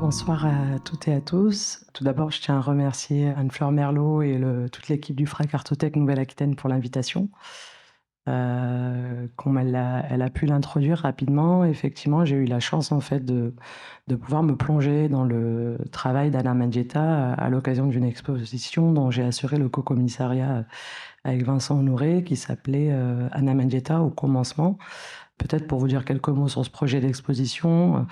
Bonsoir à toutes et à tous. Tout d'abord, je tiens à remercier Anne-Fleur Merlot et toute l'équipe du FRAC Artothèque Nouvelle-Aquitaine pour l'invitation. Comme elle a pu l'introduire rapidement, effectivement, j'ai eu la chance en fait de pouvoir me plonger dans le travail d'Anna Mendieta à l'occasion d'une exposition dont j'ai assuré le co-commissariat avec Vincent Honoré qui s'appelait Anna Mendieta au commencement. Peut-être pour vous dire quelques mots sur ce projet d'exposition,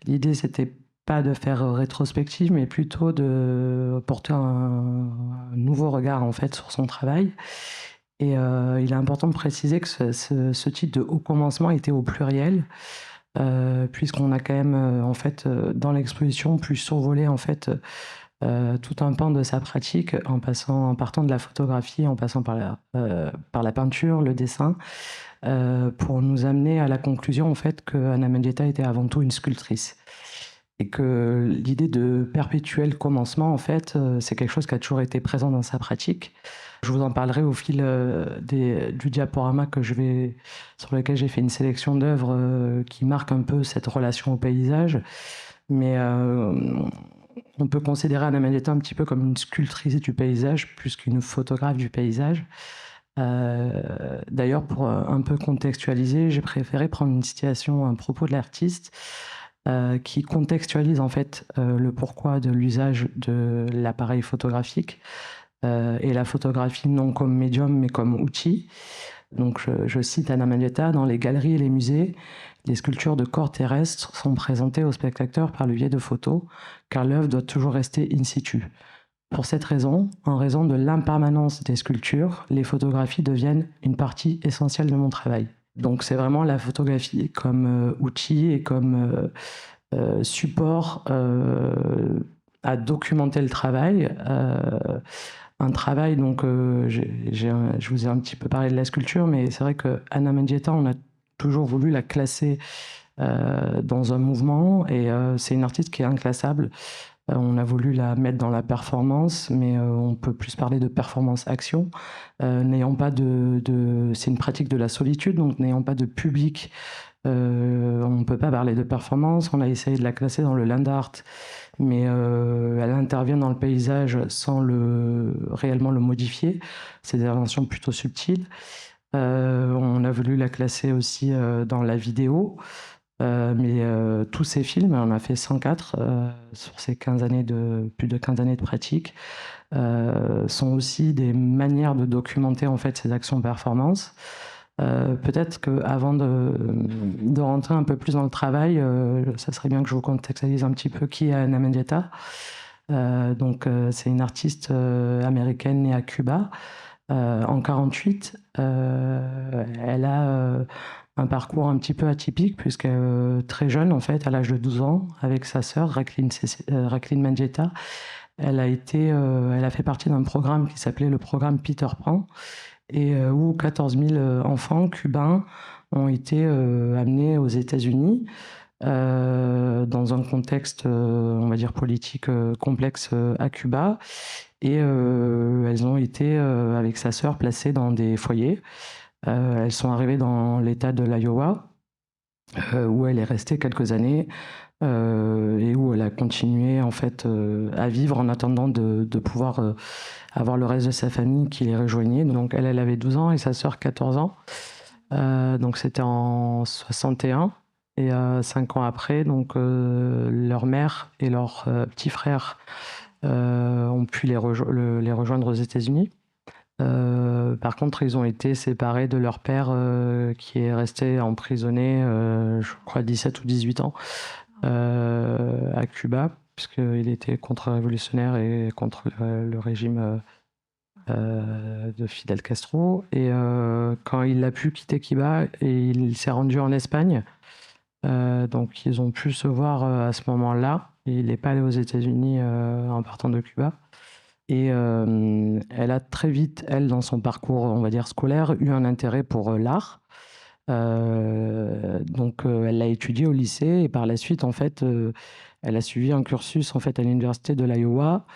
l'idée c'était pas de faire rétrospective, mais plutôt de porter un nouveau regard en fait sur son travail. Et il est important de préciser que ce titre de Au commencement était au pluriel, puisqu'on a quand même en fait dans l'exposition pu survoler en fait tout un pan de sa pratique en partant de la photographie, en passant par la peinture, le dessin, pour nous amener à la conclusion en fait que Anna Mendieta était avant tout une sculptrice. Et que l'idée de perpétuel commencement, en fait, c'est quelque chose qui a toujours été présent dans sa pratique. Je vous en parlerai au fil du diaporama sur lequel j'ai fait une sélection d'œuvres qui marquent un peu cette relation au paysage. Mais on peut considérer Anna Mendieta un petit peu comme une sculptrice du paysage plus qu'une photographe du paysage. D'ailleurs, pour un peu contextualiser, j'ai préféré prendre une citation, un propos de l'artiste qui contextualise en fait le pourquoi de l'usage de l'appareil photographique et la photographie non comme médium mais comme outil. Donc je cite Anna Mendieta: dans les galeries et les musées, les sculptures de corps terrestres sont présentées aux spectateurs par le biais de photos, car l'œuvre doit toujours rester in situ. Pour cette raison, en raison de l'impermanence des sculptures, les photographies deviennent une partie essentielle de mon travail. Donc c'est vraiment la photographie comme outil et comme support à documenter le travail. Un travail, donc je vous ai un petit peu parlé de la sculpture, mais c'est vrai que Anna Mendieta, on a toujours voulu la classer dans un mouvement, et c'est une artiste qui est inclassable. On a voulu la mettre dans la performance, mais on peut plus parler de performance-action. N'ayant pas c'est une pratique de la solitude, donc n'ayant pas de public, on ne peut pas parler de performance. On a essayé de la classer dans le land art, mais elle intervient dans le paysage sans réellement le modifier. C'est des inventions plutôt subtiles. On a voulu la classer aussi dans la vidéo. Mais tous ces films, on en a fait 104 sur ces plus de 15 années de pratique, sont aussi des manières de documenter en fait ces actions performance. Peut-être qu'avant de rentrer un peu plus dans le travail, ça serait bien que je vous contextualise un petit peu qui est Anna Mendieta. C'est une artiste américaine née à Cuba en 1948. Elle a un parcours un petit peu atypique, puisque très jeune, en fait, à l'âge de 12 ans, avec sa sœur, Jacqueline Mendieta, elle a fait partie d'un programme qui s'appelait le programme Peter Pan, et où 14 000 enfants cubains ont été amenés aux États-Unis dans un contexte, on va dire, politique complexe à Cuba. Et elles ont été, avec sa sœur, placées dans des foyers. Elles sont arrivées dans l'État de l'Iowa, où elle est restée quelques années et où elle a continué en fait à vivre en attendant de pouvoir avoir le reste de sa famille qui les rejoignait. Donc elle avait 12 ans et sa sœur 14 ans. Donc c'était en 61. Et 5 ans après, donc leur mère et leur petit frère ont pu les rejoindre aux États-Unis. Par contre, ils ont été séparés de leur père qui est resté emprisonné, je crois 17 ou 18 ans, à Cuba, puisqu'il était contre-révolutionnaire et contre le régime de Fidel Castro. Et quand il a pu quitter Cuba, et il s'est rendu en Espagne. Donc ils ont pu se voir à ce moment-là. Il n'est pas allé aux États-Unis en partant de Cuba. Et elle a très vite, elle, dans son parcours, on va dire, scolaire, eu un intérêt pour l'art. Elle l'a étudié au lycée, et par la suite, en fait, elle a suivi un cursus en fait, à l'université de l'Iowa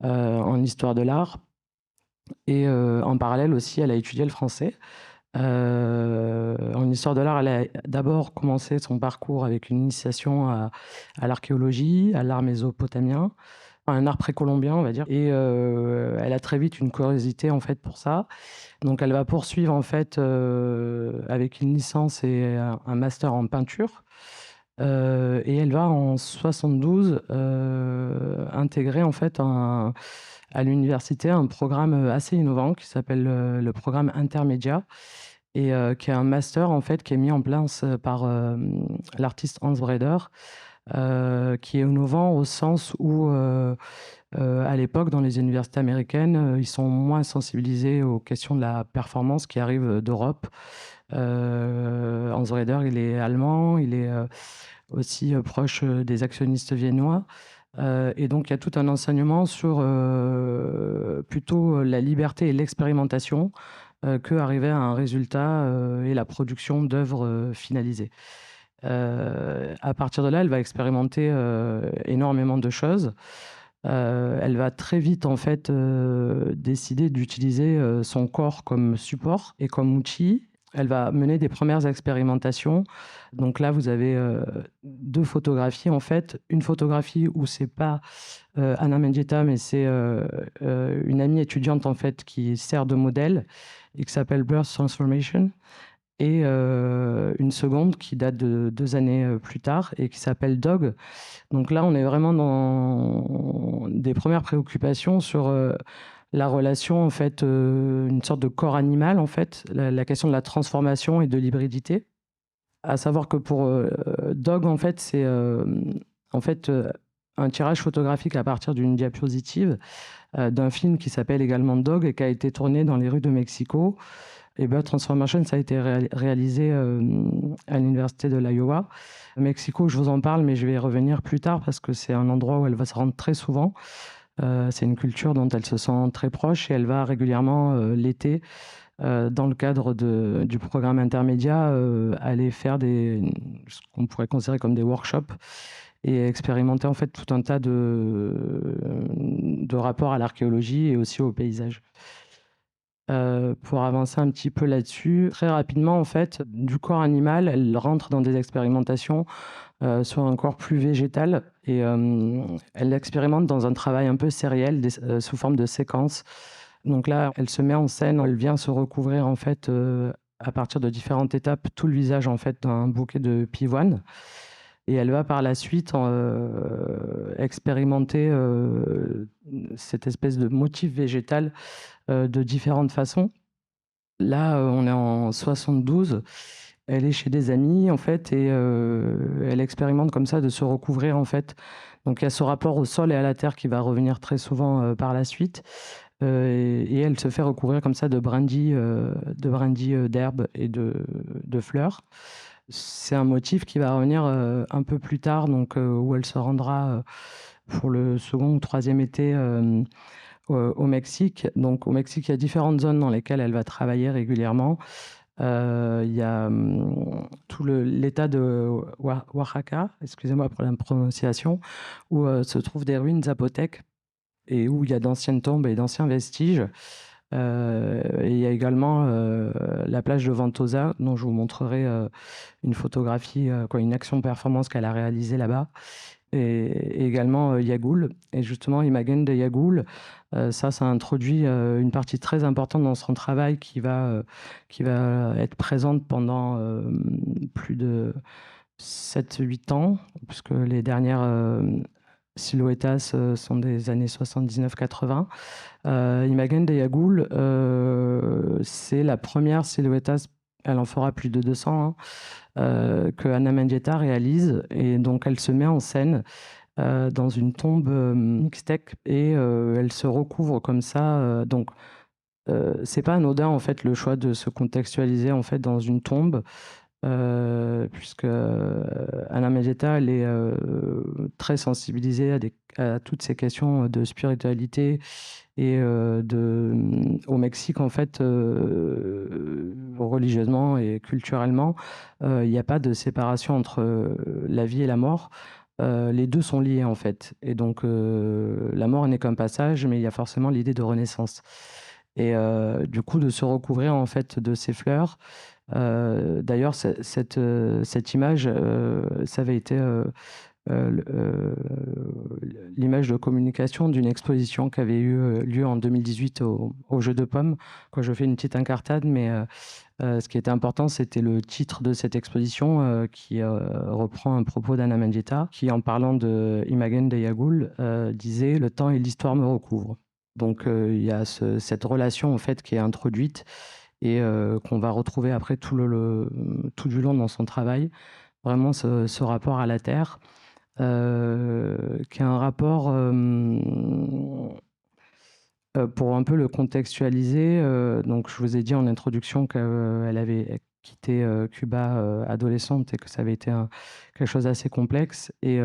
en histoire de l'art. Et en parallèle aussi, elle a étudié le français. En histoire de l'art, elle a d'abord commencé son parcours avec une initiation à l'archéologie, à l'art mésopotamien, un art précolombien, on va dire, et elle a très vite une curiosité, en fait, pour ça. Donc elle va poursuivre, en fait, avec une licence et un master en peinture. Et elle va en 72 intégrer, en fait, à l'université un programme assez innovant qui s'appelle le programme Intermédia, et qui est un master, en fait, qui est mis en place par l'artiste Hans Breder, qui est innovant au sens où, à l'époque, dans les universités américaines, ils sont moins sensibilisés aux questions de la performance qui arrivent d'Europe. Hans Breder, il est allemand, il est aussi proche des actionnistes viennois. Et donc, il y a tout un enseignement sur plutôt la liberté et l'expérimentation que arriver à un résultat et la production d'œuvres finalisées. À partir de là, elle va expérimenter énormément de choses. Elle va très vite, en fait, décider d'utiliser son corps comme support et comme outil. Elle va mener des premières expérimentations. Donc là, vous avez deux photographies, en fait. Une photographie où c'est pas Anna Mendieta, mais c'est une amie étudiante, en fait, qui sert de modèle et qui s'appelle Birth Transformation. Et une seconde qui date de 2 années plus tard et qui s'appelle Dog. Donc là, on est vraiment dans des premières préoccupations sur la relation, en fait, une sorte de corps animal, en fait, la question de la transformation et de l'hybridité. À savoir que pour Dog, en fait, c'est en fait, un tirage photographique à partir d'une diapositive d'un film qui s'appelle également Dog et qui a été tourné dans les rues de Mexico. Et Bird Transformation, ça a été réalisé à l'université de l'Iowa. Mexico, je vous en parle, mais je vais y revenir plus tard parce que c'est un endroit où elle va se rendre très souvent. C'est une culture dont elle se sent très proche et elle va régulièrement l'été, dans le cadre du programme Intermédia, aller faire ce qu'on pourrait considérer comme des workshops et expérimenter, en fait, tout un tas de rapports à l'archéologie et aussi au paysage. Pour avancer un petit peu là-dessus, très rapidement, en fait, du corps animal, elle rentre dans des expérimentations sur un corps plus végétal et elle expérimente dans un travail un peu sériel, sous forme de séquences. Donc là, elle se met en scène, elle vient se recouvrir, en fait, à partir de différentes étapes, tout le visage, en fait, d'un bouquet de pivoine. Et elle va par la suite expérimenter cette espèce de motif végétal de différentes façons. Là, on est en 72. Elle est chez des amis, en fait, et elle expérimente comme ça de se recouvrir, en fait. Donc il y a ce rapport au sol et à la terre qui va revenir très souvent par la suite. Et elle se fait recouvrir comme ça de brindilles, d'herbes et de fleurs. C'est un motif qui va revenir un peu plus tard, donc où elle se rendra pour le second ou troisième été au Mexique. Donc au Mexique, il y a différentes zones dans lesquelles elle va travailler régulièrement. Il y a tout l'état de Oaxaca, excusez-moi pour la prononciation, où se trouvent des ruines zapotèques et où il y a d'anciennes tombes et d'anciens vestiges. Et il y a également la plage de Ventosa, dont je vous montrerai une photographie, une action performance qu'elle a réalisée là-bas. Et également Yagoul. Et justement, Imagen de Yagoul, ça introduit une partie très importante dans son travail qui va être présente pendant plus de 7-8 ans, puisque les dernières silhouettas sont des années 79-80. Imagen de Yagoul, c'est la première silhouettas, elle en fera plus de 200, que Anna Mendieta réalise. Et donc, elle se met en scène dans une tombe mixtèque et elle se recouvre comme ça. Donc, c'est pas anodin, en fait, le choix de se contextualiser, en fait, dans une tombe. Puisque Anna Mendieta, elle est très sensibilisée à toutes ces questions de spiritualité et au Mexique, en fait, religieusement et culturellement, il n'y a pas de séparation entre la vie et la mort. Les deux sont liés, en fait. Et donc, la mort n'est qu'un passage, mais il y a forcément l'idée de renaissance. et du coup de se recouvrir en fait de ces fleurs. D'ailleurs cette image, ça avait été, l'image de communication d'une exposition qui avait eu lieu en 2018 au Jeu de Paume. Quand je fais une petite incartade, mais ce qui était important, c'était le titre de cette exposition qui reprend un propos d'Anna Mendieta, qui, en parlant de Imagen de Yagoul, disait « Le temps et l'histoire me recouvrent ». Donc il y a cette relation en fait qui est introduite et qu'on va retrouver après tout du long dans son travail. Vraiment ce rapport à la terre, qui est un rapport, pour un peu le contextualiser, donc je vous ai dit en introduction qu'elle avait quitté Cuba adolescente et que ça avait été quelque chose d'assez complexe. Et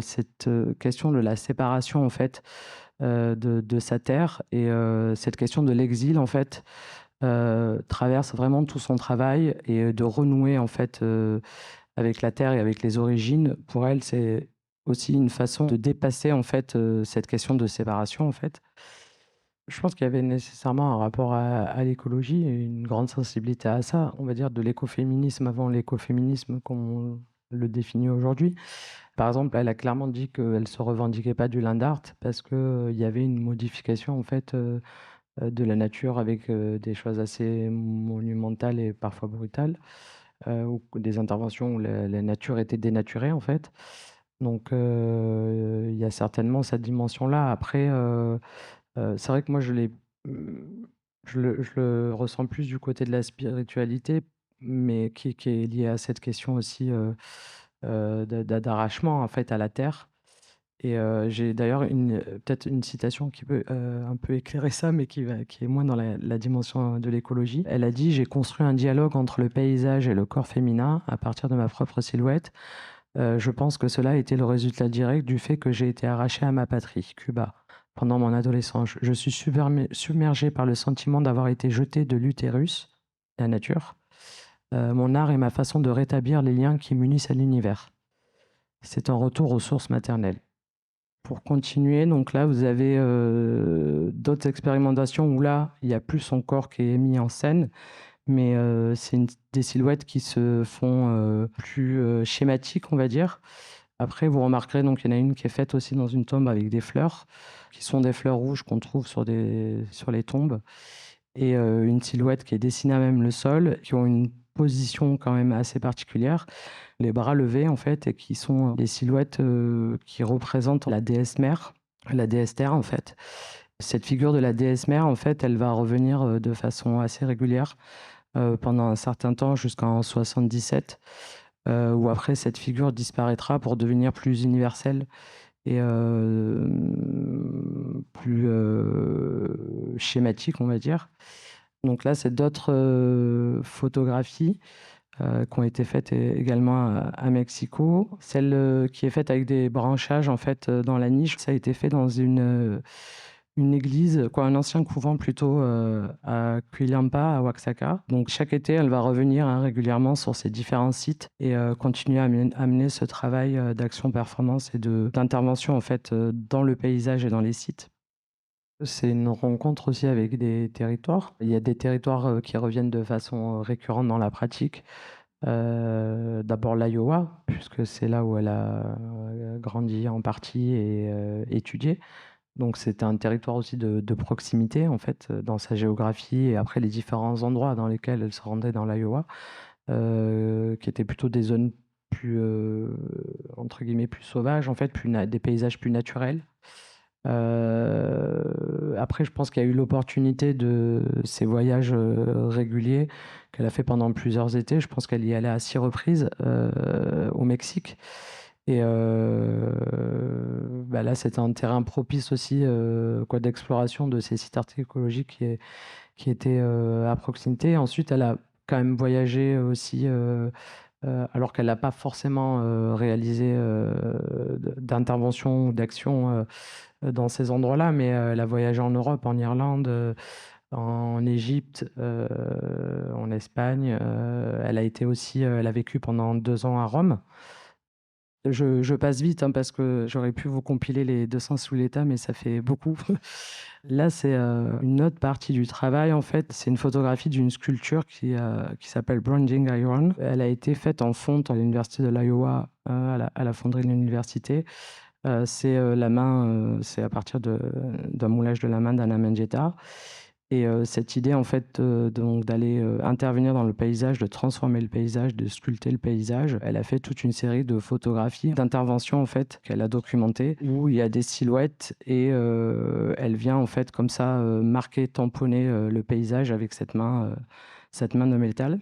cette question de la séparation en fait de sa terre et cette question de l'exil en fait traverse vraiment tout son travail, et de renouer en fait avec la terre et avec les origines. Pour elle, c'est aussi une façon de dépasser en fait cette question de séparation en fait. Je pense qu'il y avait nécessairement un rapport à l'écologie et une grande sensibilité à ça, on va dire de l'écoféminisme avant l'écoféminisme comme on le définit aujourd'hui. Par exemple, elle a clairement dit qu'elle ne se revendiquait pas du land art parce qu'il y avait une modification en fait de la nature avec des choses assez monumentales et parfois brutales, ou des interventions où la nature était dénaturée en fait. Donc il y a certainement cette dimension-là. Après, c'est vrai que moi mmh, je le ressens plus du côté de la spiritualité, mais qui est liée à cette question aussi, d'arrachement en fait à la terre. Et j'ai d'ailleurs peut-être une citation qui peut, un peu éclairer ça, mais qui est moins dans la dimension de l'écologie. Elle a dit: «J'ai construit un dialogue entre le paysage et le corps féminin à partir de ma propre silhouette. Je pense que cela a été le résultat direct du fait que j'ai été arraché à ma patrie, Cuba, pendant mon adolescence. Je suis submergé par le sentiment d'avoir été jeté de l'utérus, la nature, mon art est ma façon de rétablir les liens qui m'unissent à l'univers. C'est un retour aux sources maternelles». Pour continuer, donc là, vous avez d'autres expérimentations où là, il y a plus son corps qui est mis en scène, mais c'est des silhouettes qui se font plus schématiques, on va dire. Après, vous remarquerez, donc il y en a une qui est faite aussi dans une tombe avec des fleurs, qui sont des fleurs rouges qu'on trouve sur les tombes, et une silhouette qui est dessinée à même le sol, qui ont une position quand même assez particulière, les bras levés en fait, et qui sont des silhouettes qui représentent la déesse mère, la déesse terre en fait. Cette figure de la déesse mère, en fait, elle va revenir de façon assez régulière pendant un certain temps jusqu'en 77, où après cette figure disparaîtra pour devenir plus universelle et plus schématique, on va dire. Donc là, c'est d'autres photographies qui ont été faites également à Mexico. Celle qui est faite avec des branchages en fait dans la niche, ça a été fait dans une église, quoi, un ancien couvent plutôt à Cuillampa, à Oaxaca. Donc chaque été, elle va revenir régulièrement sur ces différents sites et continuer à mener ce travail d'action performance et d'intervention en fait dans le paysage et dans les sites. C'est une rencontre aussi avec des territoires. Il y a des territoires qui reviennent de façon récurrente dans la pratique. D'abord l'Iowa, puisque c'est là où elle a grandi en partie et étudié. Donc c'était un territoire aussi de proximité en fait, dans sa géographie et après les différents endroits dans lesquels elle se rendait dans l'Iowa, qui étaient plutôt des zones plus, entre guillemets «plus sauvages» en fait, des paysages plus naturels. Après je pense qu'il y a eu l'opportunité de ces voyages, réguliers qu'elle a fait pendant plusieurs étés. Je pense qu'elle y allait à 6 reprises, au Mexique, et bah, là, c'était un terrain propice aussi, quoi, d'exploration de ces sites archéologiques qui étaient, à proximité. Ensuite, elle a quand même voyagé aussi, alors qu'elle n'a pas forcément, réalisé, d'intervention ou d'action, dans ces endroits-là, mais elle a voyagé en Europe, en Irlande, en Égypte, en Espagne. Elle a vécu pendant 2 ans à Rome. Je passe vite, hein, parce que j'aurais pu vous compiler les 200 sous l'état, mais ça fait beaucoup. Là, c'est une autre partie du travail, en fait. C'est une photographie d'une sculpture qui s'appelle Branding Iron. Elle a été faite en fonte à l'université de l'Iowa, à la fonderie de l'université. C'est la main, c'est à partir d'un moulage de la main d'Anna Mendieta. Et cette idée, en fait, donc d'aller intervenir dans le paysage, de transformer le paysage, de sculpter le paysage, elle a fait toute une série de photographies, d'interventions, en fait, qu'elle a documentées, où il y a des silhouettes et elle vient, en fait, comme ça, marquer, tamponner le paysage avec cette main de métal.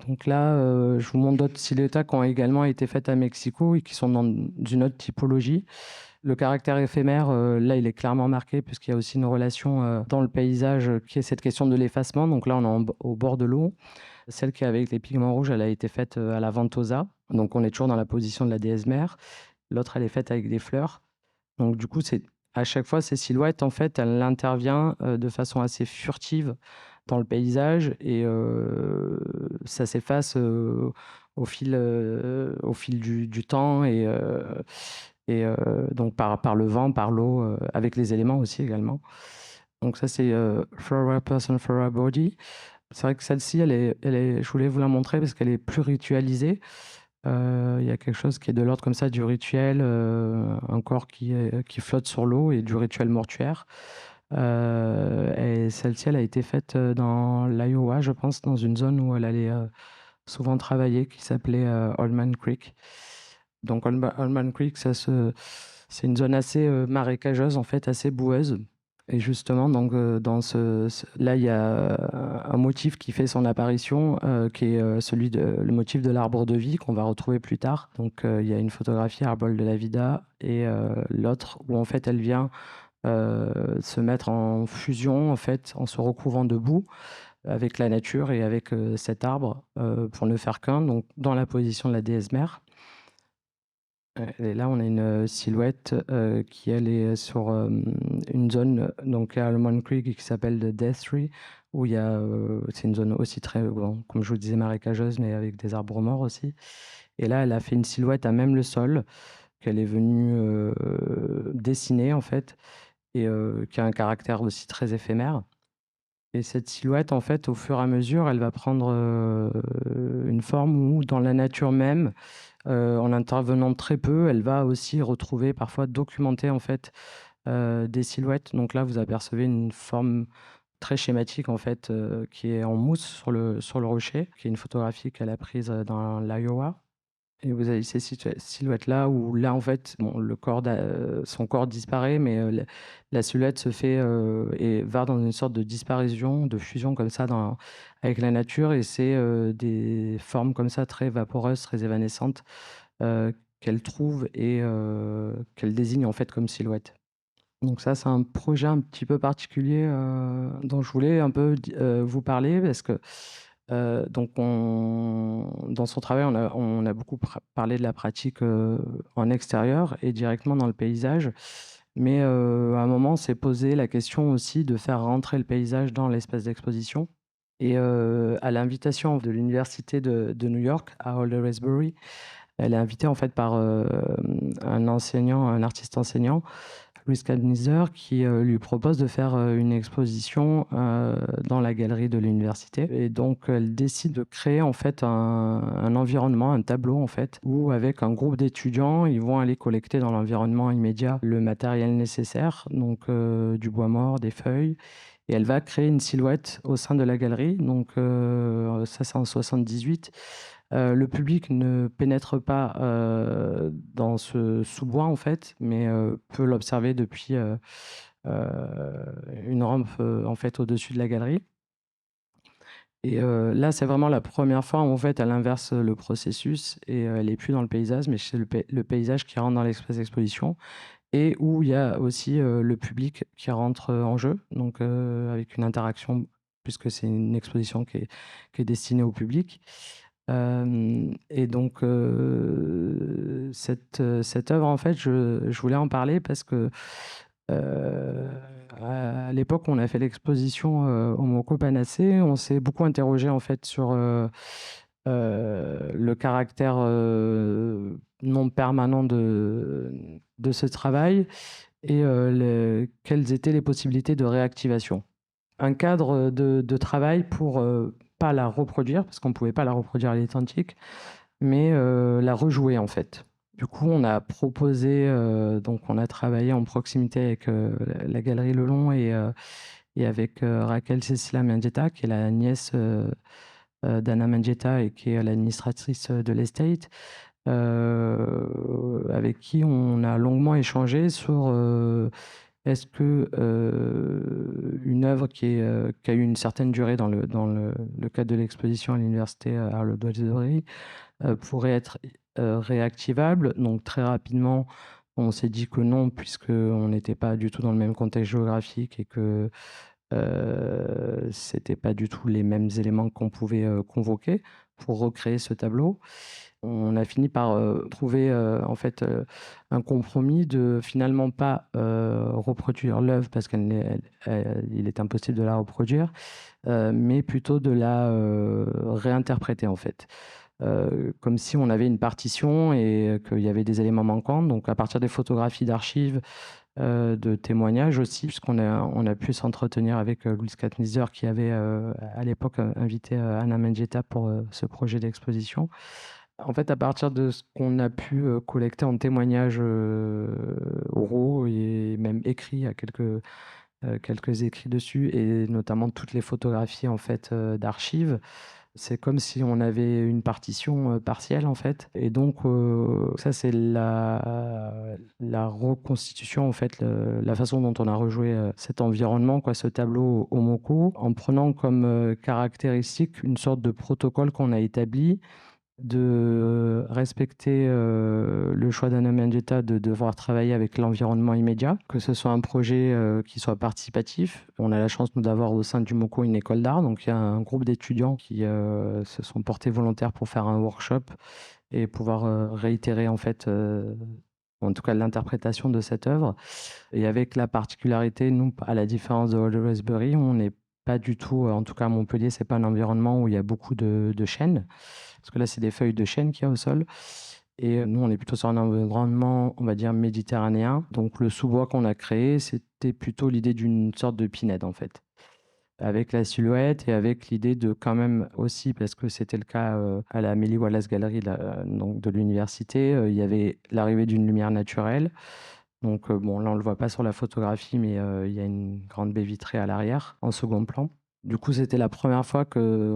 Donc là, je vous montre d'autres silhouettes qui ont également été faites à Mexico et qui sont dans une autre typologie. Le caractère éphémère, là, il est clairement marqué puisqu'il y a aussi une relation dans le paysage qui est cette question de l'effacement. Donc là, on est au bord de l'eau. Celle qui est avec les pigments rouges, elle a été faite à la ventosa. Donc on est toujours dans la position de la déesse mère. L'autre, elle est faite avec des fleurs. Donc du coup, c'est à chaque fois, ces silhouettes, en fait, elle intervient de façon assez furtive dans le paysage et ça s'efface au fil du temps et donc par le vent, par l'eau, avec les éléments aussi également. Donc ça, c'est Flora Person, Flora Body. C'est vrai que celle-ci, je voulais vous la montrer parce qu'elle est plus ritualisée. Il y a quelque chose qui est de l'ordre comme ça du rituel, un corps qui flotte sur l'eau et du rituel mortuaire. Et celle-ci, elle a été faite dans l'Iowa, je pense, dans une zone où elle allait souvent travailler, qui s'appelait Old Man Creek. Donc Old Man Creek, c'est une zone assez marécageuse, en fait, assez boueuse. Et justement, donc, là, il y a un motif qui fait son apparition, qui est le motif de l'arbre de vie qu'on va retrouver plus tard. Donc, il y a une photographie, Arbol de la Vida, et l'autre où en fait elle vient se mettre en fusion, en fait, en se recouvrant de boue avec la nature et avec cet arbre pour ne faire qu'un, donc dans la position de la déesse mère. Et là, on a une silhouette qui, elle, est sur une zone, donc à Almond Creek, qui s'appelle The Death Tree, où il y a, c'est une zone aussi très, bon, comme je vous disais, marécageuse, mais avec des arbres morts aussi. Et là, elle a fait une silhouette à même le sol, qu'elle est venue dessiner, en fait, et qui a un caractère aussi très éphémère. Et cette silhouette, en fait, au fur et à mesure, elle va prendre une forme où, dans la nature même, en intervenant très peu, elle va aussi retrouver, parfois documenter, en fait, des silhouettes. Donc là, vous apercevez une forme très schématique, en fait, qui est en mousse sur le rocher, qui est une photographie qu'elle a prise dans l'Iowa. Et vous avez ces silhouettes-là où là, en fait, bon, son corps disparaît, mais la silhouette se fait et va dans une sorte de disparition, de fusion comme ça avec la nature. Et c'est des formes comme ça très vaporeuses, très évanescentes qu'elle trouve et qu'elle désigne en fait comme silhouette. Donc ça, c'est un projet un petit peu particulier dont je voulais un peu vous parler parce que donc dans son travail, on a beaucoup parlé de la pratique en extérieur et directement dans le paysage. Mais à un moment, on s'est posé la question aussi de faire rentrer le paysage dans l'espace d'exposition. Et à l'invitation de l'université de New York, à Aldersbury, elle est invitée en fait par un enseignant, un artiste enseignant, Louis Kadnizer, qui lui propose de faire une exposition dans la galerie de l'université. Et donc, elle décide de créer en fait un environnement, un tableau en fait, où avec un groupe d'étudiants, ils vont aller collecter dans l'environnement immédiat le matériel nécessaire, donc du bois mort, des feuilles. Et elle va créer une silhouette au sein de la galerie. Donc, ça, c'est en 78. Le public ne pénètre pas dans ce sous-bois, en fait, mais peut l'observer depuis une rampe en fait, au-dessus de la galerie. Et là, c'est vraiment la première fois où en fait, elle inverse le processus et elle n'est plus dans le paysage, mais c'est le paysage qui rentre dans l'espace d'exposition et où il y a aussi le public qui rentre en jeu, donc avec une interaction, puisque c'est une exposition qui est destinée au public. Et donc cette œuvre, en fait, je voulais en parler parce que à l'époque où on a fait l'exposition au Moco Panacée, on s'est beaucoup interrogé en fait sur le caractère non permanent de ce travail et quelles étaient les possibilités de réactivation. Un cadre de travail pour pas la reproduire, parce qu'on ne pouvait pas la reproduire à l'identique, mais la rejouer en fait. Du coup, on a proposé, donc on a travaillé en proximité avec la Galerie Lelon et avec Raquel Cecilia Mendieta, qui est la nièce d'Anna Mendieta et qui est l'administratrice de l'estate, avec qui on a longuement échangé sur est-ce que une œuvre qui a eu une certaine durée dans le cadre de l'exposition à l'université Arles-Doisy pourrait être réactivable. Donc très rapidement, on s'est dit que non, puisqu'on n'était pas du tout dans le même contexte géographique et que c'était pas du tout les mêmes éléments qu'on pouvait convoquer pour recréer ce tableau. On a fini par trouver en fait un compromis de finalement pas reproduire l'œuvre parce qu'il est impossible de la reproduire, mais plutôt de la réinterpréter en fait. Comme si on avait une partition et qu'il y avait des éléments manquants. Donc à partir des photographies d'archives, de témoignages aussi, puisqu'on a pu s'entretenir avec Louise Katnizer qui avait à l'époque invité Anna Mendieta pour ce projet d'exposition. En fait, à partir de ce qu'on a pu collecter en témoignages oraux et même écrits, il y a quelques écrits dessus, et notamment toutes les photographies en fait d'archives. C'est comme si on avait une partition partielle en fait. Et donc ça c'est la reconstitution en fait, la façon dont on a rejoué cet environnement, quoi, ce tableau au MoCo, en prenant comme caractéristique une sorte de protocole qu'on a établi de respecter le choix d'Anna Mendieta de devoir travailler avec l'environnement immédiat, que ce soit un projet qui soit participatif. On a la chance, nous, d'avoir au sein du MoCo une école d'art, donc il y a un groupe d'étudiants qui se sont portés volontaires pour faire un workshop et pouvoir réitérer en fait en tout cas l'interprétation de cette œuvre. Et avec la particularité, nous, à la différence de Old Raspberry, on n'est pas du tout, en tout cas à Montpellier, c'est pas un environnement où il y a beaucoup de chênes, parce que là, c'est des feuilles de chêne qu'il y a au sol. Et nous, on est plutôt sur un environnement, on va dire, méditerranéen. Donc, le sous-bois qu'on a créé, c'était plutôt l'idée d'une sorte de pinède, en fait. Avec la silhouette et avec l'idée de quand même aussi, parce que c'était le cas à la Amélie Wallace Gallery donc de l'université, il y avait l'arrivée d'une lumière naturelle. Donc, bon, là, on ne le voit pas sur la photographie, mais il y a une grande baie vitrée à l'arrière, en second plan. Du coup, c'était la première fois que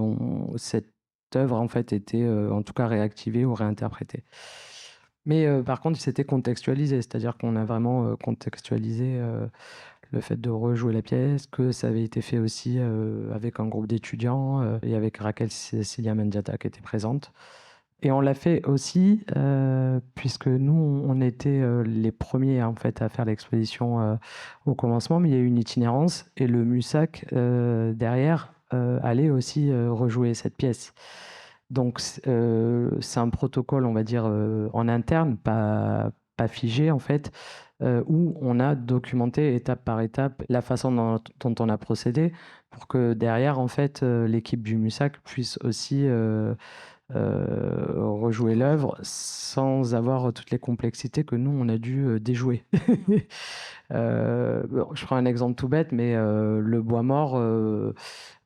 cette œuvre, en fait, était en tout cas réactivée ou réinterprétée. Mais par contre, c'était contextualisé, c'est-à-dire qu'on a vraiment contextualisé le fait de rejouer la pièce, que ça avait été fait aussi avec un groupe d'étudiants et avec Raquel Cecilia Mendieta qui était présente. Et on l'a fait aussi puisque nous, on était les premiers en fait à faire l'exposition au commencement, mais il y a eu une itinérance et le MUSAC derrière allait aussi rejouer cette pièce. Donc c'est un protocole, on va dire, en interne, pas figé en fait, où on a documenté étape par étape la façon dont on a procédé pour que derrière, en fait, l'équipe du MUSAC puisse aussi rejouer l'œuvre sans avoir toutes les complexités que nous, on a dû déjouer. Bon, je prends un exemple tout bête, mais le bois mort,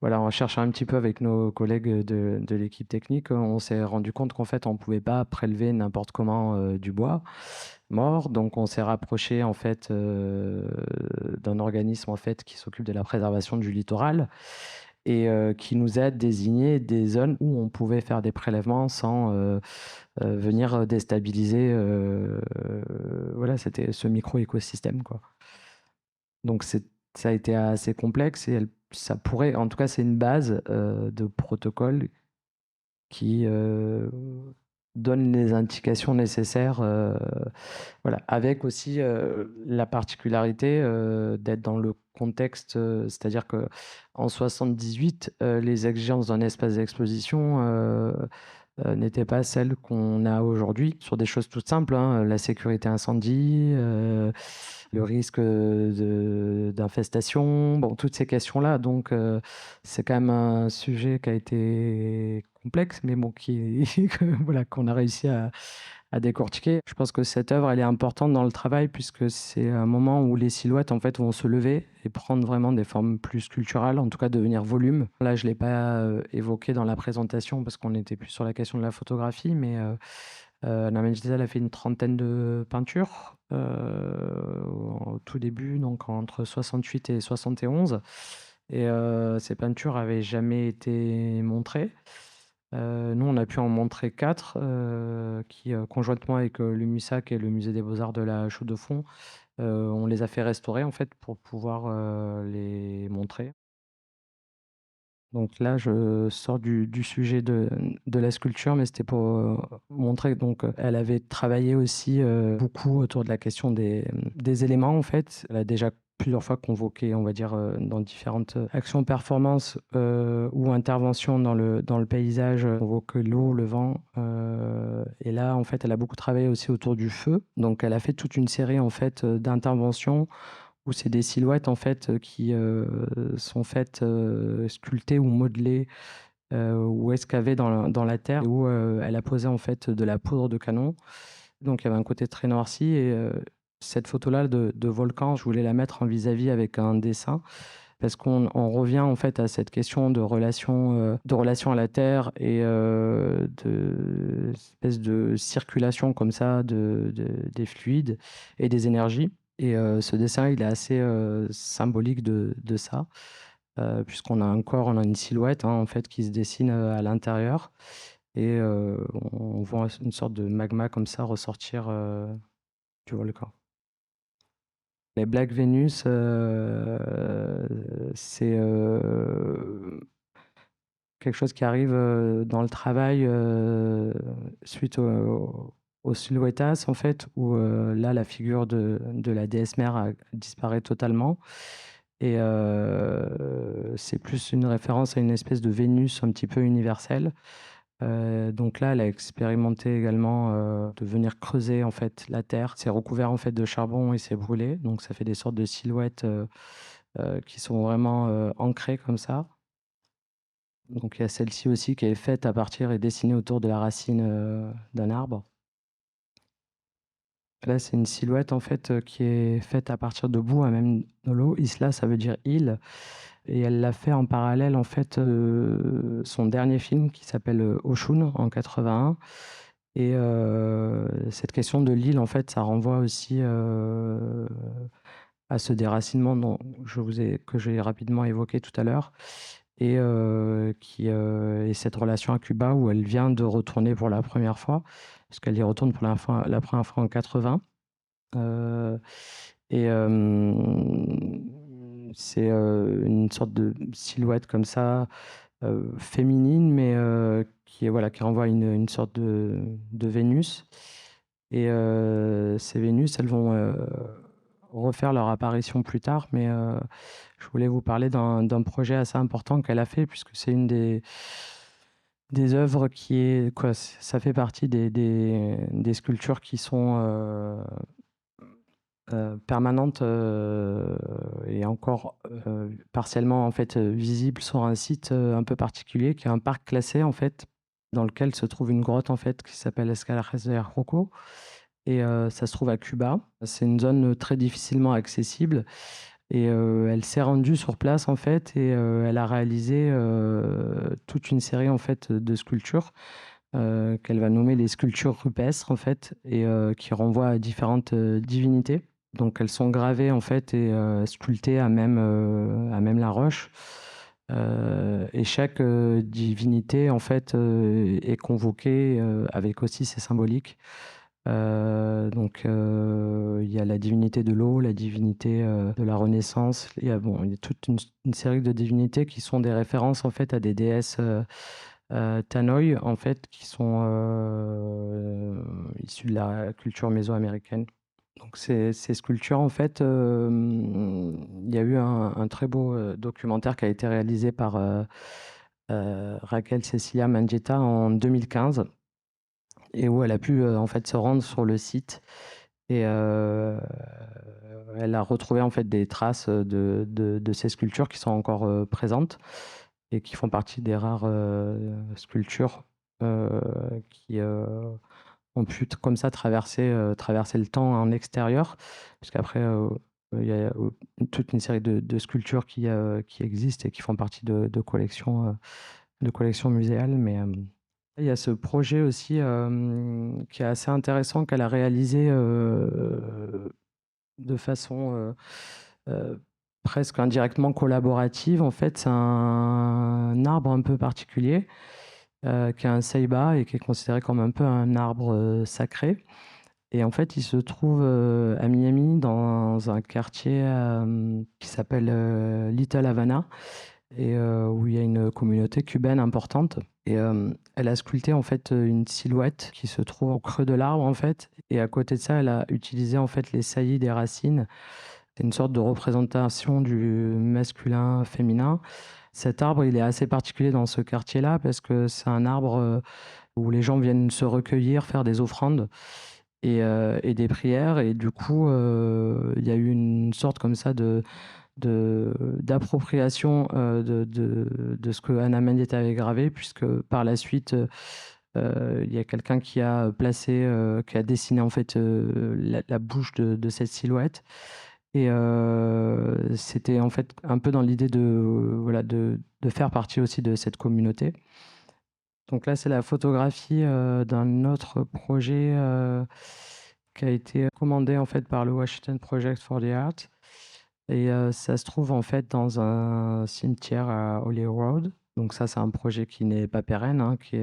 voilà, en cherchant un petit peu avec nos collègues de l'équipe technique, on s'est rendu compte qu'en fait, on ne pouvait pas prélever n'importe comment du bois mort. Donc, on s'est rapproché en fait d'un organisme en fait qui s'occupe de la préservation du littoral et qui nous a désigné des zones où on pouvait faire des prélèvements sans venir déstabiliser voilà, c'était ce micro-écosystème, quoi. Donc ça a été assez complexe et ça pourrait, en tout cas, c'est une base de protocole qui donne les indications nécessaires, voilà, avec aussi la particularité d'être dans le contexte, c'est-à-dire que en 78, les exigences d'un espace d'exposition n'étaient pas celles qu'on a aujourd'hui sur des choses toutes simples, hein, la sécurité incendie, le risque d'infestation, bon, toutes ces questions-là. Donc, c'est quand même un sujet qui a été complexe, mais bon, voilà, qu'on a réussi à décortiquer. Je pense que cette œuvre, elle est importante dans le travail puisque c'est un moment où les silhouettes en fait vont se lever et prendre vraiment des formes plus sculpturales, en tout cas devenir volume. Là, je l'ai pas évoqué dans la présentation parce qu'on était plus sur la question de la photographie, mais Namen Gisèle a fait une trentaine de peintures au tout début, donc entre 68 et 71. Et ces peintures avaient jamais été montrées. Nous, on a pu en montrer 4 qui, conjointement avec le MUSAC et le Musée des Beaux-Arts de la Chaux-de-Fonds, on les a fait restaurer en fait pour pouvoir les montrer. Donc là, je sors du sujet de la sculpture, mais c'était pour montrer. Donc, elle avait travaillé aussi beaucoup autour de la question des éléments, en fait. Elle a déjà plusieurs fois convoqué, on va dire, dans différentes actions, performances ou interventions dans le paysage, convoque l'eau, le vent. Et là, en fait, elle a beaucoup travaillé aussi autour du feu. Donc, elle a fait toute une série, en fait, d'interventions où c'est des silhouettes en fait qui sont faites sculptées ou modelées ou excavées dans la terre, où elle a posé en fait de la poudre de canon. Donc il y avait un côté très noirci et cette photo-là de volcan, je voulais la mettre en vis-à-vis avec un dessin parce qu'on revient en fait à cette question de relation à la terre et de espèce de circulation comme ça des fluides et des énergies. Et ce dessin, il est assez symbolique de ça, puisqu'on a un corps, on a une silhouette hein, en fait qui se dessine à l'intérieur et on voit une sorte de magma comme ça ressortir du volcan. Les Black Venus, c'est quelque chose qui arrive dans le travail suite au Silhouettas, en fait, où là, la figure de la déesse mère disparaît totalement. Et c'est plus une référence à une espèce de Vénus un petit peu universelle. Donc là, elle a expérimenté également de venir creuser en fait la terre. C'est recouvert en fait de charbon et c'est brûlé. Donc ça fait des sortes de silhouettes qui sont vraiment ancrées comme ça. Donc il y a celle-ci aussi qui est faite à partir et dessinée autour de la racine d'un arbre. Là, c'est une silhouette en fait qui est faite à partir de boue à même de l'eau. Isla, ça veut dire île. Et elle l'a fait en parallèle en fait son dernier film qui s'appelle Oshun en 81. Et cette question de l'île, en fait, ça renvoie aussi à ce déracinement que j'ai rapidement évoqué tout à l'heure et et cette relation à Cuba où elle vient de retourner pour la première fois, parce qu'elle y retourne pour la première fois en 80. Et c'est une sorte de silhouette comme ça, féminine, mais qui renvoie à une sorte de Vénus. Et ces Vénus, elles vont refaire leur apparition plus tard, mais je voulais vous parler d'un projet assez important qu'elle a fait, puisque c'est une des œuvres qui est, quoi, ça fait partie des sculptures qui sont permanentes et encore partiellement en fait visibles sur un site un peu particulier, qui est un parc classé en fait, dans lequel se trouve une grotte en fait qui s'appelle Escalares de Rocco. Et ça se trouve à Cuba. C'est une zone très difficilement accessible. Et elle s'est rendue sur place en fait et elle a réalisé toute une série en fait de sculptures qu'elle va nommer les sculptures rupestres en fait et qui renvoient à différentes divinités. Donc elles sont gravées en fait et sculptées à même la roche. Et chaque divinité en fait est convoquée avec aussi ses symboliques. Donc il y a la divinité de l'eau, la divinité de la Renaissance. Il y a toute une série de divinités qui sont des références en fait à des déesses Tanoi en fait qui sont issues de la culture mésoaméricaine. Donc ces sculptures en fait, il y a eu un très beau documentaire qui a été réalisé par Raquel Cecilia Mendieta en 2015 et où elle a pu en fait se rendre sur le site et elle a retrouvé en fait des traces de ces sculptures qui sont encore présentes. et qui font partie des rares sculptures qui ont pu comme ça traverser le temps en extérieur, puisqu'après il y a toute une série de sculptures qui existent et qui font partie de collections muséales. Mais il y a ce projet aussi qui est assez intéressant qu'elle a réalisé de façon presque indirectement collaborative. En fait, c'est un arbre un peu particulier qui est un ceiba et qui est considéré comme un peu un arbre sacré. Et en fait, il se trouve à Miami, dans un quartier qui s'appelle Little Havana, et où il y a une communauté cubaine importante. Et elle a sculpté en fait une silhouette qui se trouve au creux de l'arbre en fait. Et à côté de ça, elle a utilisé en fait les saillies des racines. C'est une sorte de représentation du masculin féminin. Cet arbre, il est assez particulier dans ce quartier-là parce que c'est un arbre où les gens viennent se recueillir, faire des offrandes et des prières. Et du coup, il y a eu une sorte comme ça d'appropriation de ce que Anna Mendieta avait gravé, puisque par la suite, il y a quelqu'un qui a qui a dessiné en fait la bouche de cette silhouette. Et c'était en fait un peu dans l'idée voilà, de faire partie aussi de cette communauté. Donc là, c'est la photographie d'un autre projet qui a été commandé en fait par le Washington Project for the Art. Et ça se trouve en fait dans un cimetière à Hollywood. Donc ça, c'est un projet qui n'est pas pérenne, hein, qui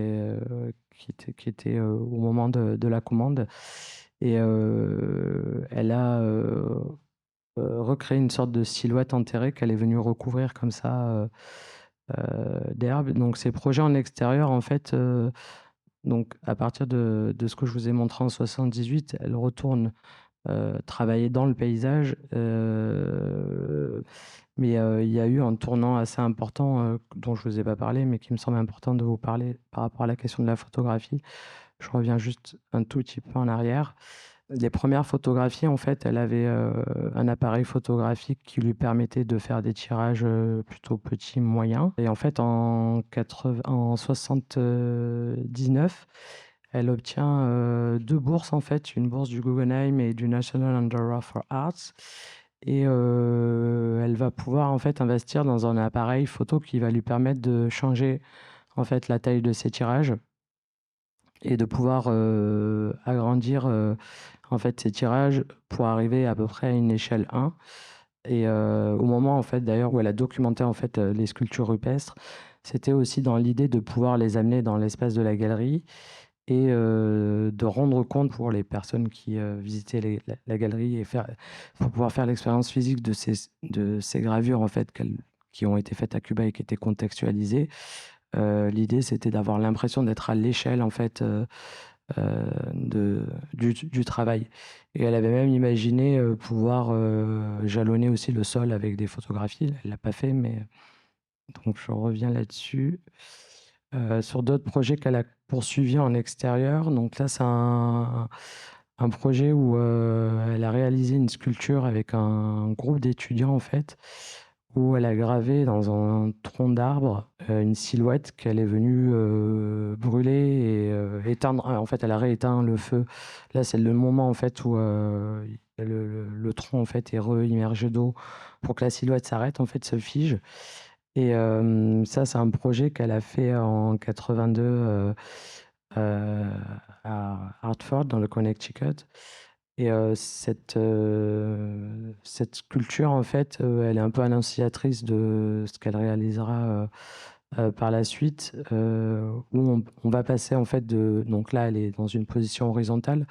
était au moment de la commande. Et elle a recréé une sorte de silhouette enterrée qu'elle est venue recouvrir comme ça d'herbe. Donc ces projets en extérieur, en fait, donc à partir de ce que je vous ai montré en 78, elle retourne travailler dans le paysage. Mais il y a eu un tournant assez important dont je ne vous ai pas parlé, mais qui me semble important de vous parler par rapport à la question de la photographie. Je reviens juste un tout petit peu en arrière. Les premières photographies, en fait, elle avait un appareil photographique qui lui permettait de faire des tirages plutôt petits, moyens. Et en fait, en 79, elle obtient deux bourses, en fait, une bourse du Guggenheim et du National Endowment for Arts. Et elle va pouvoir, en fait, investir dans un appareil photo qui va lui permettre de changer, en fait, la taille de ses tirages et de pouvoir agrandir en fait ces tirages pour arriver à peu près à une échelle 1. Et au moment en fait d'ailleurs où elle a documenté en fait les sculptures rupestres, c'était aussi dans l'idée de pouvoir les amener dans l'espace de la galerie et de rendre compte pour les personnes qui visitaient la galerie et pour pouvoir faire l'expérience physique de ces gravures en fait qui ont été faites à Cuba et qui étaient contextualisées. L'idée, c'était d'avoir l'impression d'être à l'échelle en fait du travail. Et elle avait même imaginé pouvoir jalonner aussi le sol avec des photographies. Elle l'a pas fait, mais donc je reviens là-dessus. Sur d'autres projets qu'elle a poursuivis en extérieur. Donc là, c'est un projet où elle a réalisé une sculpture avec un groupe d'étudiants en fait, où elle a gravé dans un tronc d'arbre une silhouette qu'elle est venue brûler et éteindre. En fait, elle a rééteint le feu. Là, c'est le moment en fait où le tronc en fait est re-immergé d'eau pour que la silhouette s'arrête, en fait, se fige. Et ça, c'est un projet qu'elle a fait en 82 à Hartford, dans le Connecticut. Et cette sculpture, en fait, elle est un peu annonciatrice de ce qu'elle réalisera par la suite, où on va passer, en fait, donc là, elle est dans une position horizontale,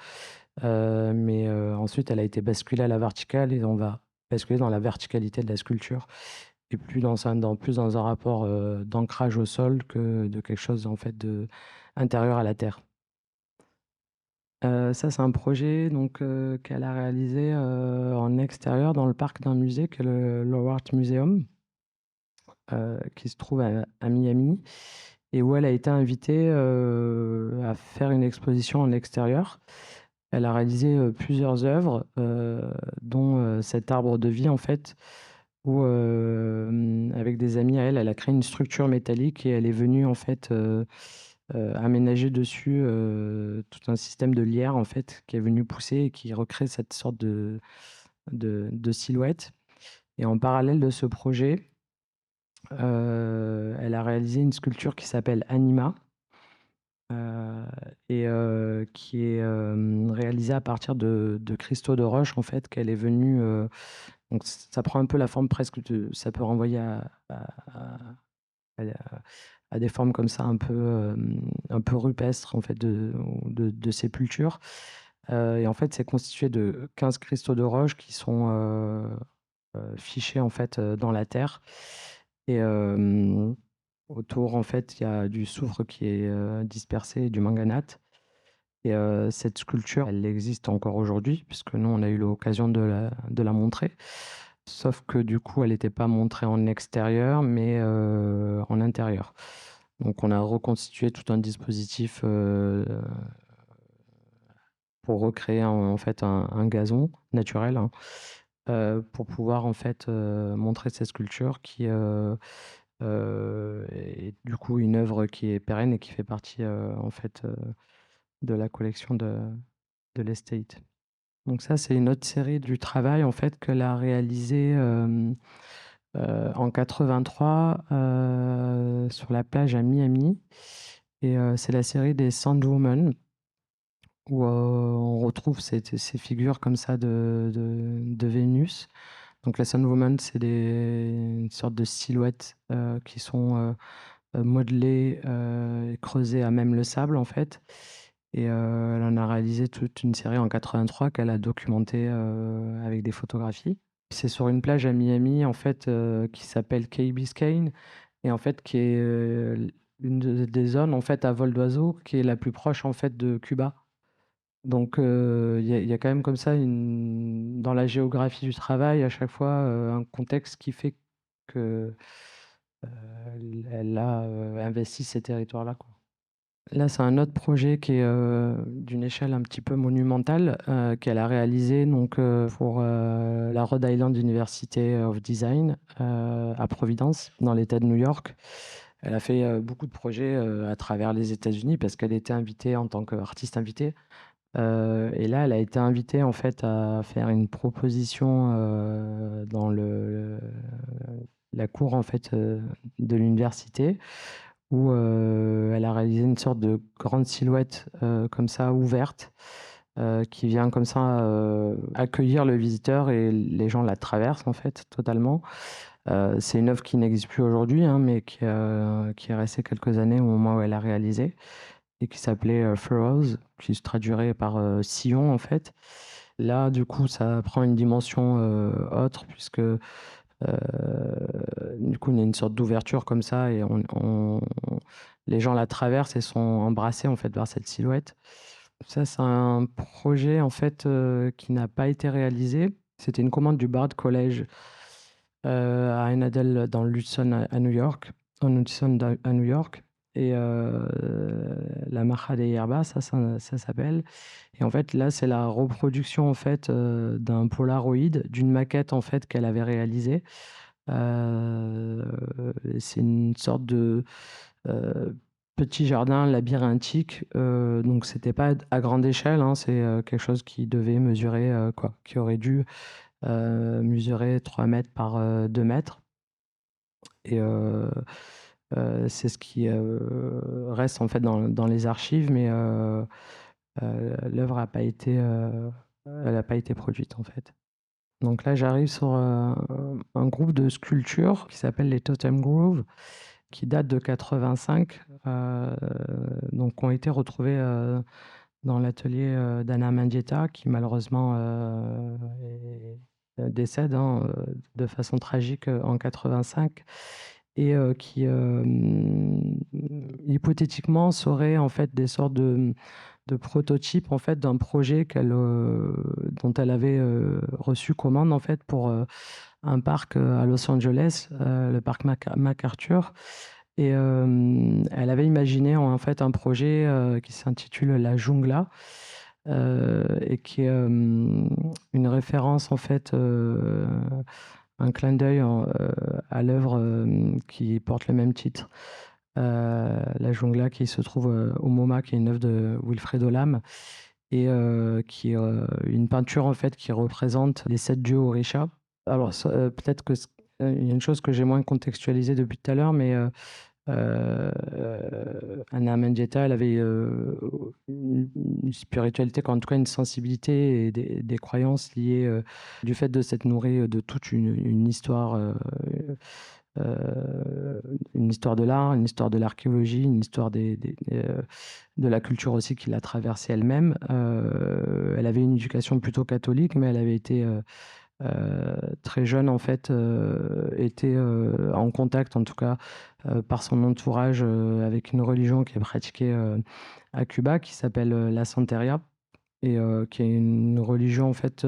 mais ensuite, elle a été basculée à la verticale et on va basculer dans la verticalité de la sculpture et plus dans un rapport d'ancrage au sol que de quelque chose, en fait, intérieur à la terre. Ça, c'est un projet donc qu'elle a réalisé en extérieur dans le parc d'un musée qui est le Low Art Museum, qui se trouve à Miami et où elle a été invitée à faire une exposition en extérieur. Elle a réalisé plusieurs œuvres, dont cet arbre de vie en fait, où, avec des amis à elle, elle a créé une structure métallique et elle est venue en fait, aménager dessus, tout un système de lierre en fait, qui est venu pousser et qui recrée cette sorte de silhouette. Et en parallèle de ce projet, elle a réalisé une sculpture qui s'appelle Anima, heu et qui est, réalisée à partir de cristaux de roche en fait, qu'elle est venue, donc ça prend un peu la forme presque de, ça peut renvoyer à à des formes comme ça un peu rupestres en fait de sépultures. Et en fait, c'est constitué de 15 cristaux de roche qui sont, fichés en fait, dans la terre. Et autour en fait, il y a du soufre qui est, dispersé et du manganate. Et cette sculpture, elle existe encore aujourd'hui puisque nous, on a eu l'occasion de la montrer. Sauf que du coup, elle n'était pas montrée en extérieur, mais en intérieur. Donc on a reconstitué tout un dispositif, pour recréer en fait un gazon naturel, hein, pour pouvoir en fait, montrer cette sculpture qui, est du coup une œuvre qui est pérenne et qui fait partie, en fait, de la collection de l'estate. Donc ça, c'est une autre série du travail en fait qu'elle a réalisé, en 83, sur la plage à Miami. Et c'est la série des Sandwoman où, on retrouve ces figures comme ça de Vénus. Donc la Sandwoman, c'est une sorte de silhouettes, qui sont, modelées, et creusées à même le sable en fait. Et elle en a réalisé toute une série en 83 qu'elle a documentée, avec des photographies. C'est sur une plage à Miami en fait, qui s'appelle Key Biscayne et en fait qui est, une des zones en fait à vol d'oiseau qui est la plus proche en fait de Cuba. Donc il y a quand même comme ça une, dans la géographie du travail à chaque fois, un contexte qui fait que, elle a, investi ces territoires-là, quoi. Là, c'est un autre projet qui est, d'une échelle un petit peu monumentale, qu'elle a réalisé donc, pour, la Rhode Island University of Design, à Providence, dans l'État de New York. Elle a fait, beaucoup de projets, à travers les États-Unis parce qu'elle était invitée en tant qu'artiste invitée. Et là, elle a été invitée en fait à faire une proposition, dans la cour en fait, de l'université où, elle a réalisé une sorte de grande silhouette, comme ça ouverte, qui vient comme ça, accueillir le visiteur et les gens la traversent en fait totalement. C'est une œuvre qui n'existe plus aujourd'hui, hein, mais qui est restée quelques années au moment où elle a réalisé et qui s'appelait, Furrows, qui se traduirait par, sillon en fait. Là, du coup, ça prend une dimension, autre puisque, du coup, il y a une sorte d'ouverture comme ça et les gens la traversent et sont embrassés en fait par cette silhouette. Ça, c'est un projet en fait, qui n'a pas été réalisé. C'était une commande du Bard College, à Annandale dans l'Hudson à New York, en Hudson à New York. Et la Maja de Hierba, ça s'appelle. Et en fait, là, c'est la reproduction en fait, d'un Polaroid, d'une maquette en fait qu'elle avait réalisée. Heu, c'est une sorte de, heu, petit jardin labyrinthique, donc c'était pas à grande échelle, hein, c'est, quelque chose qui devait mesurer, quoi, qui aurait dû, mesurer 3 mètres par, 2 mètres. Et c'est ce qui, reste en fait dans les archives, mais l'œuvre a pas été, elle a pas été produite, en fait. Donc là, j'arrive sur, un groupe de sculptures qui s'appelle les Totem Grove, qui date de 85, donc ont été retrouvées, dans l'atelier, d'Anna Mendieta qui malheureusement, décède, hein, de façon tragique, en 85 et qui, hypothétiquement seraient en fait des sortes de prototypes en fait d'un projet dont elle avait, reçu commande en fait pour, un parc, à Los Angeles, le parc MacArthur. Et elle avait imaginé en fait un projet, qui s'intitule La Jungla, et qui est, une référence en fait, un clin d'œil à l'œuvre qui porte le même titre, La Jungla, qui se trouve au MoMA, qui est une œuvre de Wilfredo Lam, et qui est une peinture en fait qui représente les 7 dieux Orisha. Alors peut-être que il y a une chose que j'ai moins contextualisée depuis tout à l'heure, mais Anna Mendieta, elle avait une spiritualité, en tout cas une sensibilité et des croyances liées du fait de s'être nourrie de toute une histoire, une histoire de l'art, une histoire de l'archéologie, une histoire de la culture aussi qui l'a traversée elle-même. Elle avait une éducation plutôt catholique, mais elle avait été très jeune en fait, était en contact en tout cas par son entourage avec une religion qui est pratiquée à Cuba qui s'appelle la Santeria et qui est une religion en fait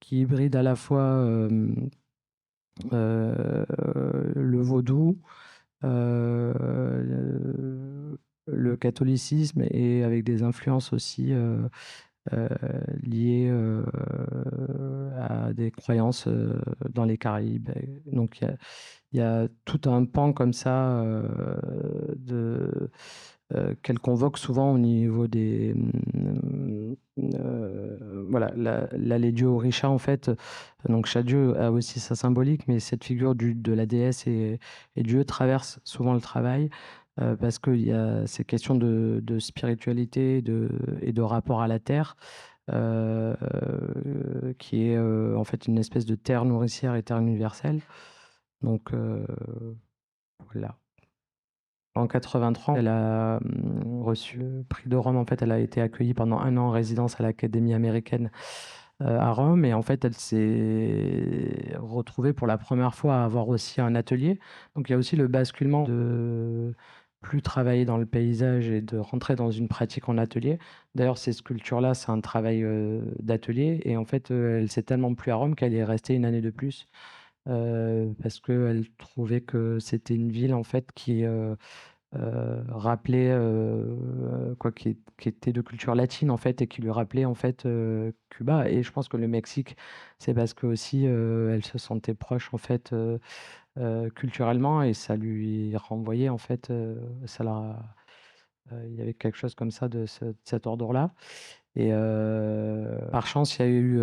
qui hybride à la fois le vaudou, le catholicisme et avec des influences aussi heu, liées à des croyances dans les Caraïbes. Et donc il y a tout un pan comme ça qu'elle convoque souvent au niveau des voilà, les dieux Orisha en fait. Donc chaque dieu a aussi sa symbolique, mais cette figure de la déesse et Dieu traverse souvent le travail parce qu'il y a ces questions de spiritualité et de rapport à la terre qui est en fait une espèce de terre nourricière et terre universelle. Donc voilà. En 83, elle a reçu le prix de Rome. En fait, elle a été accueillie pendant 1 an en résidence à l'Académie américaine à Rome. Et en fait, elle s'est retrouvée pour la première fois à avoir aussi un atelier. Donc il y a aussi le basculement de plus travailler dans le paysage et de rentrer dans une pratique en atelier. D'ailleurs, ces sculptures-là, c'est un travail d'atelier. Et en fait, elle s'est tellement plu à Rome qu'elle est restée 1 année de plus parce qu'elle trouvait que c'était une ville en fait qui rappelait quoi, qui était de culture latine en fait et qui lui rappelait en fait Cuba. Et je pense que le Mexique, c'est parce que aussi elle se sentait proche en fait culturellement et ça lui renvoyait en fait, il y avait quelque chose comme ça de cet ordre-là. Et par chance, il y a eu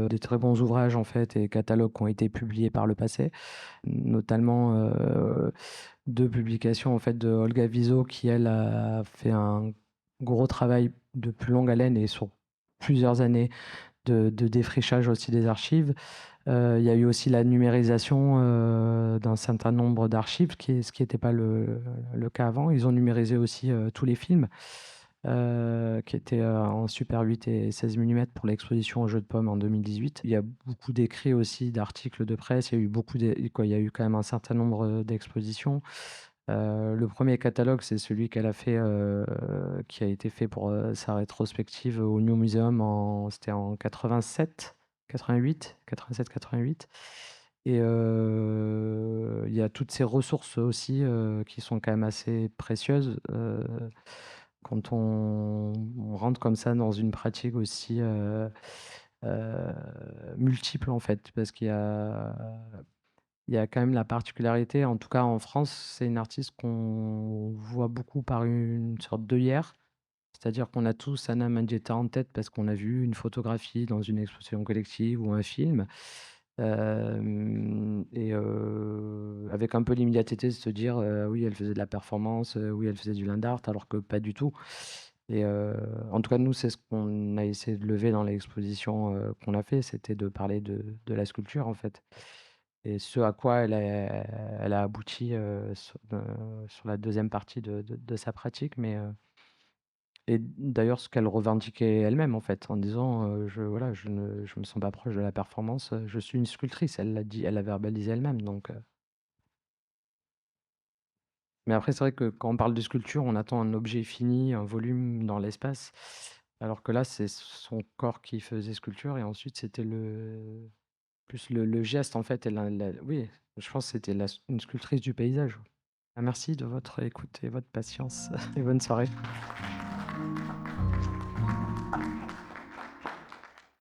des très bons ouvrages en fait et catalogues qui ont été publiés par le passé, notamment 2 publications en fait de Olga Viso qui elle a fait un gros travail de plus longue haleine et sur plusieurs années de défrichage aussi des archives. Il y a eu aussi la numérisation d'un certain nombre d'archives, ce qui n'était pas le cas avant. Ils ont numérisé aussi tous les films qui étaient en Super 8 et 16 millimètres pour l'exposition au Jeu de Paume en 2018. Il y a beaucoup d'écrits aussi, d'articles de presse. Il y a eu il y a eu quand même un certain nombre d'expositions. Le premier catalogue, c'est celui qu'elle a fait, qui a été fait pour sa rétrospective au New Museum c'était en 87, 88, 87, 88. Et il y a toutes ces ressources aussi qui sont quand même assez précieuses quand on rentre comme ça dans une pratique aussi euh, multiple en fait, parce il y a quand même la particularité, en tout cas en France, c'est une artiste qu'on voit beaucoup par une sorte d'œillère. C'est-à-dire qu'on a tous Anna Mandietta en tête parce qu'on a vu une photographie dans une exposition collective ou un film. Et avec un peu l'immédiateté de se dire oui, elle faisait de la performance, oui, elle faisait du land art, alors que pas du tout. Et en tout cas, nous, c'est ce qu'on a essayé de lever dans l'exposition qu'on a fait, c'était de parler de la sculpture en fait. Et ce à quoi elle a abouti sur la deuxième partie de sa pratique. Et d'ailleurs, ce qu'elle revendiquait elle-même, en fait, en disant voilà, je me sens pas proche de la performance, je suis une sculptrice. Elle l'a dit, elle l'a verbalisé elle-même. Donc, mais après, c'est vrai que quand on parle de sculpture, on attend un objet fini, un volume dans l'espace, alors que là, c'est son corps qui faisait sculpture, et ensuite, c'était plus le geste, en fait. Oui, je pense que c'était une sculptrice du paysage. Ah, merci de votre écoute et votre patience et bonne soirée.